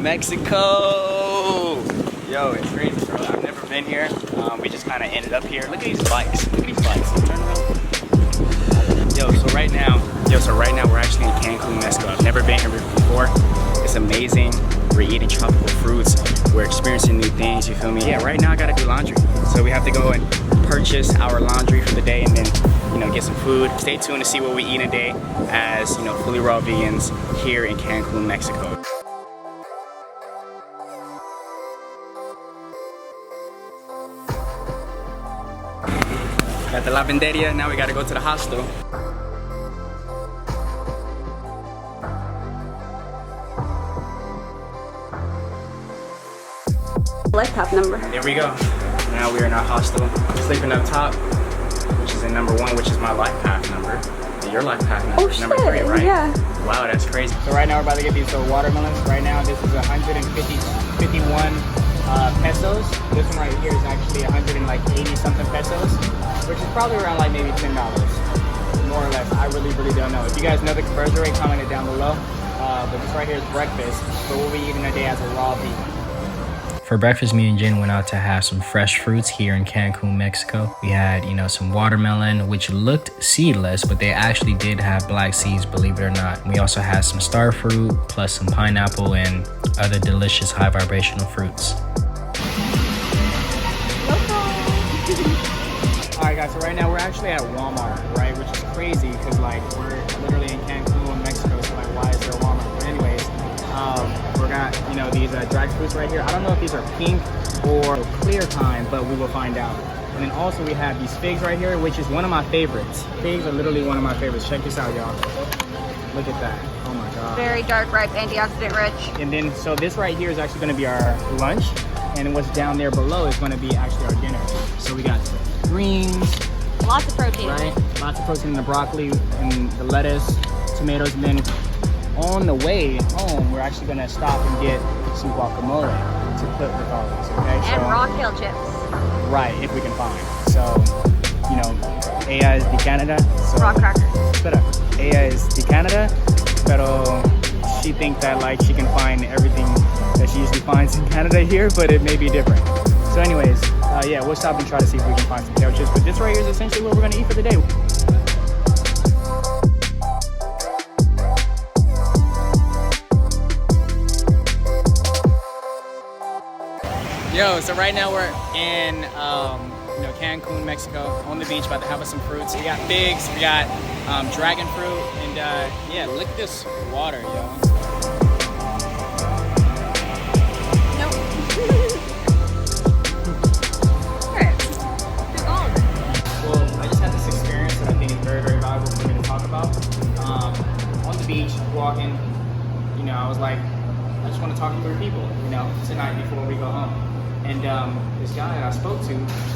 Mexico. Yo, it's crazy, bro. I've never been here. We just kind of ended up here. Look at these bikes. Look at these bikes. Turn around. So right now we're actually in Cancun, Mexico. I've never been here before. It's amazing. We're eating tropical fruits. We're experiencing new things, you feel me? Yeah, right now I gotta do laundry. So we have to go and purchase our laundry for the day and then, you know, get some food. Stay tuned to see what we eat in a day as, you know, fully raw vegans here in Cancun, Mexico. Got the lavanderia, now we gotta go to the hostel. Life path number. There we go. Now we're in our hostel. Sleeping up top, which is in number 1, which is my life path number. And your life path number is number 3, right? Yeah. Wow, that's crazy. So right now we're about to get these watermelons. Right now this is 151 pesos. This one right here is actually 180 something pesos, which is probably around like maybe $10, more or less. I really don't know. If you guys know the conversion rate, comment it down below. But this right here is breakfast, but we'll be eating a day as a raw vegan. For breakfast, me and Jen went out to have some fresh fruits here in Cancun, Mexico. We had, you know, some watermelon, which looked seedless, but they actually did have black seeds, believe it or not. We also had some star fruit, plus some pineapple and other delicious high vibrational fruits. Alright guys, so right now we're actually at Walmart, right? Which is crazy because like we're literally in Cancun, Mexico, so like why is there a Walmart? But anyways, we got, you know, these dried fruits right here. I don't know if these are pink or clear kind, but we will find out. And then also we have these figs right here, which is one of my favorites. Figs are literally one of my favorites. Check this out, y'all. Look at that. Oh my god. Very dark, ripe, antioxidant rich. And then, so this right here is actually going to be our lunch. And what's down there below is going to be actually our dinner. So we got greens. Lots of protein. Right? Lots of protein in the broccoli and the lettuce, tomatoes, and then on the way home, we're actually gonna stop and get some guacamole to put with all this, okay? And raw kale chips. Right, if we can find. So, you know, ella es de Canada. So, raw crackers. Pero, ella es de Canada, pero she thinks that like she can find everything that she usually finds in Canada here, but it may be different. So anyways, yeah, we'll stop and try to see if we can find some kale chips. But this right here is essentially what we're gonna eat for the day. Yo, so right now we're in, you know, Cancun, Mexico, on the beach, about to have us some fruits. We got figs, we got dragon fruit, and yeah, look at this water, yo. Nope. Alright, you're gone. Well, I just had this experience that I think is very valuable for me to talk about. On the beach, walking, you know, I was like, I just want to talk to 3 people, you know, tonight before we go home. And this guy that I spoke to,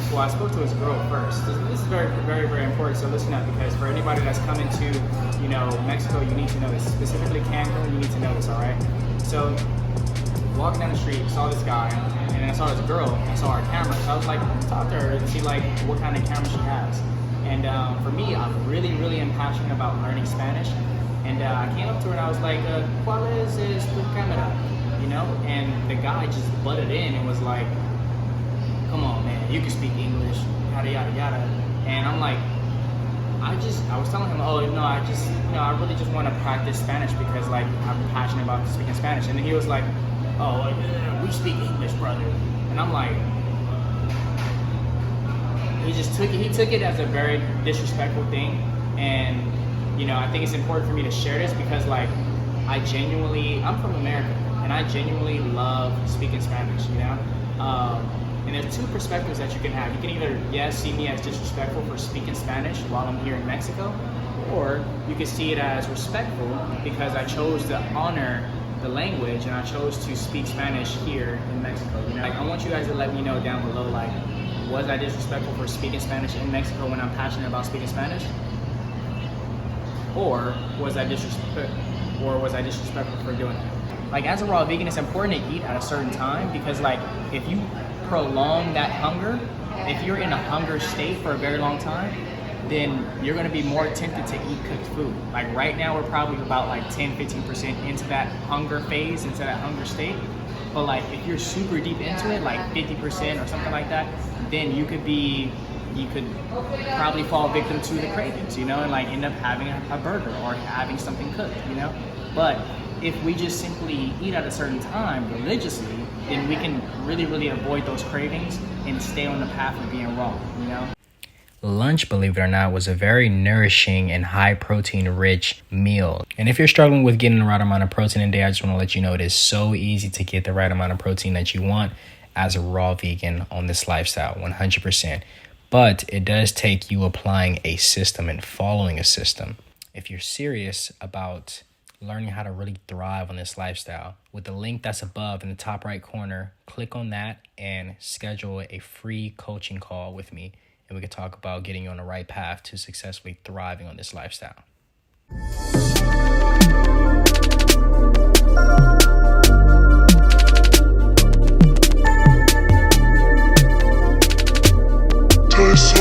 well, I spoke to his girl first. This is very important, so listen up, because for anybody that's coming to, you know, Mexico, you need to know this. Specifically Cancun, you need to know this, all right? So, walking down the street, saw this guy, and then I saw this girl, I saw her camera, so I was like, talk to her and see like what kind of camera she has. And for me, I'm really am passionate about learning Spanish. And I came up to her and I was like, ¿Cuál es tu cámara? You know, and the guy just butted in and was like, come on man, you can speak English, yada yada yada. And I'm like, I was telling him, oh no, I really just want to practice Spanish because like I'm passionate about speaking Spanish. And then he was like, oh, we speak English, brother. And I'm like, he took it as a very disrespectful thing. And you know, I think it's important for me to share this because like I'm from America. And I genuinely love speaking Spanish, you know? And there's 2 perspectives that you can have. You can either, yes, see me as disrespectful for speaking Spanish while I'm here in Mexico, or you can see it as respectful because I chose to honor the language and I chose to speak Spanish here in Mexico. You know, like, I want you guys to let me know down below, like, was I disrespectful for speaking Spanish in Mexico when I'm passionate about speaking Spanish? Or was I disrespectful for doing that? Like, as a raw vegan, it's important to eat at a certain time because, like, if you prolong that hunger, if you're in a hunger state for a very long time, then you're going to be more tempted to eat cooked food. Like right now, we're probably about like 10-15% into that hunger phase, into that hunger state. But like if you're super deep into it, like 50% or something like that, then you could probably fall victim to the cravings, you know, and like end up having a burger or having something cooked, you know. But if we just simply eat at a certain time religiously, then we can really avoid those cravings and stay on the path of being raw, you know. Lunch, believe it or not, was a very nourishing and high protein rich meal. And if you're struggling with getting the right amount of protein in a day, I just want to let you know it is so easy to get the right amount of protein that you want as a raw vegan on this lifestyle, 100%. But it does take you applying a system and following a system. If you're serious about learning how to really thrive on this lifestyle, with the link that's above in the top right corner, click on that and schedule a free coaching call with me. And we can talk about getting you on the right path to successfully thriving on this lifestyle. Taste